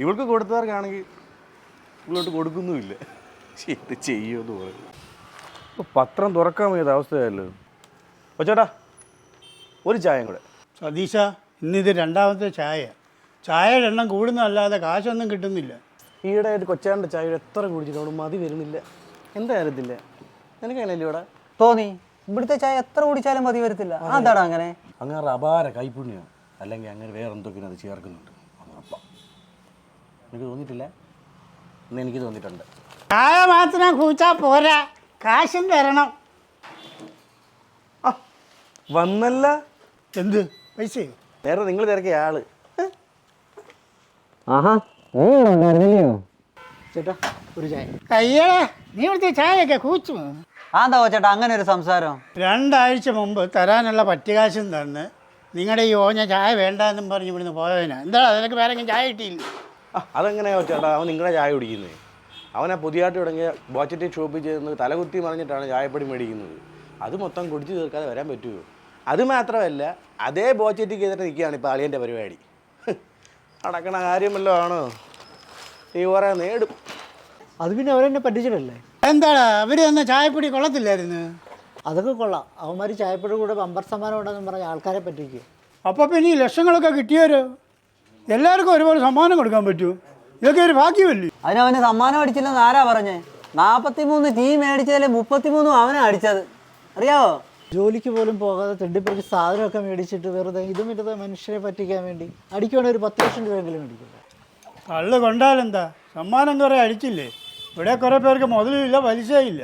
ഇവൾക്ക് കൊടുത്തവർക്കാണെങ്കിൽ ഇവളോട്ട് കൊടുക്കുന്നുമില്ല. എന്ത് ചെയ്യുമെന്ന് പറയും. ഇപ്പോൾ പത്രം തുറക്കാൻ വയ്യാത്ത അവസ്ഥയല്ലോ. ചേട്ടാ ഒരു ചായയും കൂടെ. സതീശ, ഇന്നിത് രണ്ടാമത്തെ ചായയുടെ എണ്ണം കൂടുന്നതല്ലാതെ കാശൊന്നും കിട്ടുന്നില്ല. ഈയിടെയായിട്ട് കൊച്ചാൻ്റെ ചായ എത്ര കുടിച്ചിട്ട് മതി വരുന്നില്ല. എന്താ കാര്യത്തില്ല, നിനക്കല്ലേ ഇവിടെ തോന്നി? ഇവിടുത്തെ ചായ എത്ര കുടിച്ചാലും മതി വരത്തില്ല. അതാണ് അങ്ങനെ. അങ്ങനെ അപാര കൈപ്പുണ്യാണ്, അല്ലെങ്കിൽ അങ്ങനെ വേറെ എന്തൊക്കെയാണ് അത് ചേർക്കുന്നുണ്ട്. അതുറപ്പാണ്. എനിക്ക് തോന്നിയിട്ടില്ല, എന്ന് എനിക്ക് തോന്നിയിട്ടുണ്ട്. ചായ മാത്രം കുടിച്ചാൽ പോരാ, കാശും തരണം. വന്നല്ല. എന്ത് പൈസയോ? നേരെ നിങ്ങൾ തിരക്കിയ ആള്. ചേട്ടാ ഒരു ചായ. അയ്യടാ, നീ ഇവിടുത്തെ ചായയൊക്കെ കൂച്ചു. എന്താ ചേട്ടാ അങ്ങനെ ഒരു സംസാരം? 2 ആഴ്ച മുമ്പ് തരാനുള്ള പറ്റുകാശും തന്ന് നിങ്ങളുടെ ഈ ഓഞ്ഞ ചായ വേണ്ടെന്നും പറഞ്ഞ് ഇവിടുന്ന് പോയതിനാ. എന്താ അതിനൊക്കെ വേറെ ചായ കിട്ടിയില്ല? അതെങ്ങനെയാ ചേട്ടാ അവൻ നിങ്ങളുടെ ചായ കുടിക്കുന്നത്? അവനാ പുതിയതായിട്ട് തുടങ്ങിയ ബോച്ചറ്റി ഷോപ്പിൽ ചെന്ന് തലകുത്തി മറിഞ്ഞിട്ടാണ് ചായപ്പൊടി മേടിക്കുന്നത്. അത് മൊത്തം കുടിച്ച് തീർക്കാതെ വരാൻ പറ്റുമോ? അത് മാത്രമല്ല, അതേ ബോച്ചറ്റിക്ക് എതിരെ നിൽക്കുകയാണ് ഇപ്പോൾ അളിയൻ്റെ പരിപാടി. നടക്കണ കാര്യമല്ലോ ആണോ? നീ കുറേ നേടും. അത് പിന്നെ അവരെന്നെ പറ്റിച്ചിട്ടല്ലേ? എന്താടാ അവർ തന്ന ചായപ്പൊടി കൊള്ളത്തില്ലായിരുന്നു? അതൊക്കെ കൊള്ളാം. അവന്മാർ ചായപ്പൊടി കൂടെ ബമ്പർ സമ്മാനം ഉണ്ടെന്ന് പറഞ്ഞ ആൾക്കാരെ പറ്റിക്കുക. അപ്പോൾ പിന്നെ ഈ ലക്ഷങ്ങളൊക്കെ കിട്ടിയാരോ? എല്ലാവർക്കും ഒരുപോലെ സമ്മാനം കൊടുക്കാൻ പറ്റൂ? ഇതൊക്കെ ഒരു ഭാഗ്യമല്ലേ? അതിനവന് സമ്മാനം അടിച്ചില്ലെന്ന് ആരാ പറഞ്ഞേ? 43 ടീ മേടിച്ചതിൽ 33 അവനാ അടിച്ചത്, അറിയാവോ? ജോലിക്ക് പോലും പോകാതെ തെണ്ടിപ്പറിക്ക് സാധനമൊക്കെ മേടിച്ചിട്ട് വെറുതെ ഇതും ഇട്ടത് മനുഷ്യരെ പറ്റിക്കാൻ വേണ്ടി അടിക്കുവാണെങ്കിൽ ഒരു 10 ലക്ഷം രൂപയെങ്കിലും മേടിക്കില്ല. കള്ള് കൊണ്ടാലെന്താ, സമ്മാനം കുറേ അടിച്ചില്ലേ? ഇവിടെ കുറേ പേർക്ക് മുതലുമില്ല, പലിശയില്ല.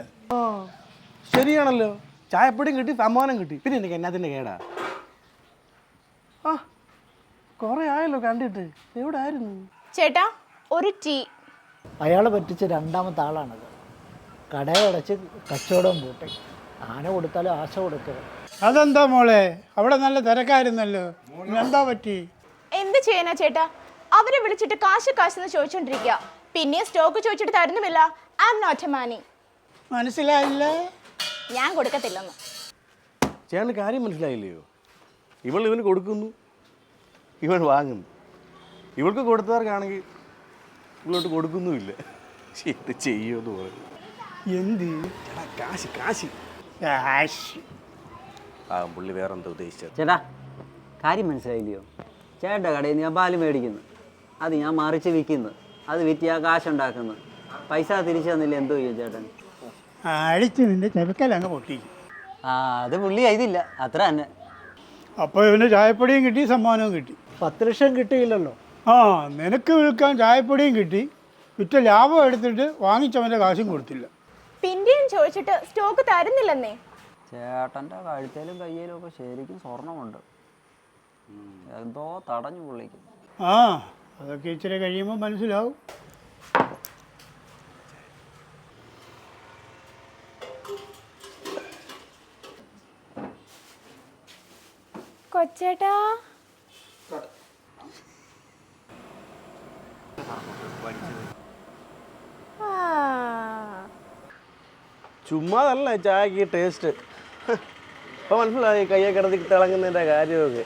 ശരിയാണല്ലോ, ചായപ്പൊടിയും കിട്ടി, സമ്മാനം കിട്ടി, പിന്നെ എനിക്ക് എന്നാത്തിൻ്റെ കേടാ? കുറേ ആയല്ലോ കണ്ടിട്ട്. എവിടെ ആയിരുന്നു ചേട്ടാ? ഒരു ടീ. അയാളെ പറ്റിച്ച 2ാമത്തെ ആളാണത്. കടയടച്ച് കച്ചവടം പൂട്ടെ. ആന കൊടുത്താലും ആശ കൊടുക്കരുത്. അതെന്താ മോളെ, അവിടെ നല്ല തിരക്കായിരുന്നല്ലോ, എന്താ പറ്റി? എന്ത് ചെയ്യാനാ ചേട്ടാ? അവരെ വിളിച്ചിട്ട് കാശ് കാശെന്ന് ചോദിച്ചോണ്ടിരിക്കുക. പിന്നെ സ്റ്റോക്ക് ചോദിച്ചിട്ട് തരുന്നുമില്ല. I am not a money. മനസ്സിലായില്ല? ഞാൻ കൊടുക്കത്തില്ലെന്ന്. ചേട്ടന് കാര്യം മനസ്സിലായില്ലയോ? ഇവന് കൊടുക്കുന്നു, ഇവൻ വാങ്ങുന്നു. ഇവൾക്ക് കൊടുത്തവർക്കാണെങ്കിൽ ഇവളോട്ട് കൊടുക്കുന്നുമില്ല. എന്ത് ചെയ്യുമെന്ന് പറയും. എന്ത് ചേട്ടാ, കാശ് കാശ് കാശ്. പുള്ളി വേറെ എന്താ ഉദ്ദേശിച്ചത്? ചേട്ടാ കാര്യം മനസ്സിലായില്ലയോ? ചേട്ടൻ്റെ കടയിൽ നിന്ന് ഞാൻ പാല് മേടിക്കുന്നു, അത് ഞാൻ മറിച്ച് വിൽക്കുന്നു, അത് വിറ്റ് ഞാൻ കാശുണ്ടാക്കുന്നു. പൈസ തിരിച്ചു തന്നില്ല, എന്തോ ചെയ്യും ചേട്ടൻ? അടിച്ച് നിന്റെ ചെറുക്കലങ്ങ് പൊട്ടിക്കും. അത് പുള്ളി ചെയ്തില്ല, അത്ര തന്നെ. അപ്പോൾ ഇവന് ചായപ്പൊടിയും കിട്ടി, സമ്മാനവും കിട്ടി. 10 ലക്ഷം കിട്ടിയില്ലല്ലോ. നിനക്ക് വിൽക്കാൻ ചായപ്പൊടിയും കിട്ടി, വിറ്റ ലാഭം എടുത്തിട്ട് വാങ്ങിച്ചവൻ്റെ കാശും കൊടുത്തില്ല. പിന്നെയും ചോദിച്ചിട്ട് സ്റ്റോക്ക് തരുന്നില്ലെന്നേ. ചേട്ടൻ്റെ കഴുത്തേലും കയ്യിലും ഒക്കെ ശരിക്കും സ്വർണ്ണമുണ്ട്. എന്തോ തടഞ്ഞു പുള്ളിക്ക്. അതൊക്കെ ഇച്ചിരി കഴിയുമ്പോൾ മനസ്സിലാവും. കൊച്ചേട്ടാ, ചുമ്മാതല്ല ചായക്ക് ടേസ്റ്റ്. ഇപ്പം മനസ്സിലായി കയ്യെ കിടത്തി തിളങ്ങുന്നതിൻ്റെ കാര്യമൊക്കെ.